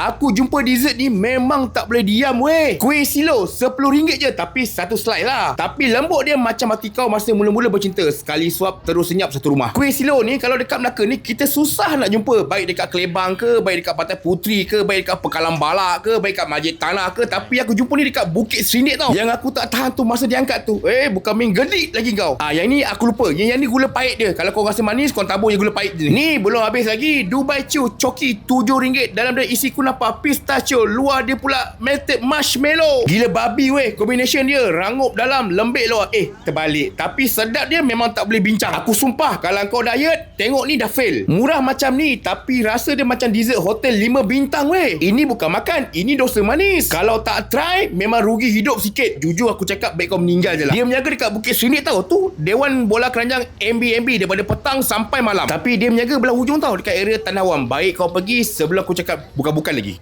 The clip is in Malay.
Aku jumpa dessert ni memang tak boleh diam weh. Kuih silo RM10 je, tapi satu slide lah. Tapi lembut dia macam hati kau masa mula-mula bercinta. Sekali suap terus senyap satu rumah. Kuih silo ni kalau dekat Melaka ni kita susah nak jumpa. Baik dekat Kelebang ke, baik dekat Pantai Puteri ke, baik dekat Pekalang Balak ke, baik dekat Masjid Tanah ke. Tapi aku jumpa ni dekat Bukit Serindik tau. Yang aku tak tahan tu masa dia angkat tu. Bukan main gedik lagi kau. Yang ni aku lupa. Yang ni gula pahit dia. Kalau kau rasa manis, kau tabur je gula pahit je. Ni belum habis lagi. Dubai Chew Coki RM7. Dalam dia isi kunapa pistachio. Luar dia pula melted marshmallow. Gila babi weh. Combination dia rangup dalam, lembik luar. Terbalik. Tapi sedap dia memang tak boleh bincang. Aku sumpah kalau kau diet, tengok ni dah fail. Murah macam ni tapi rasa dia macam dessert hotel 5 bintang weh. Ini bukan makan, ini dosa manis. Kalau tak try, memang rugi hidup sikit. Jujur aku cakap baik kau meninggal je lah. Dia menjaga dekat Bukit Serindik tau. Tu Dewan Bola Keranjang MB daripada petang sampai malam. Tapi dia menjaga belah hujung tau, dekat area Tanah Awam. Baik kau pergi sebelum aku cakap bukan-bukan lagi.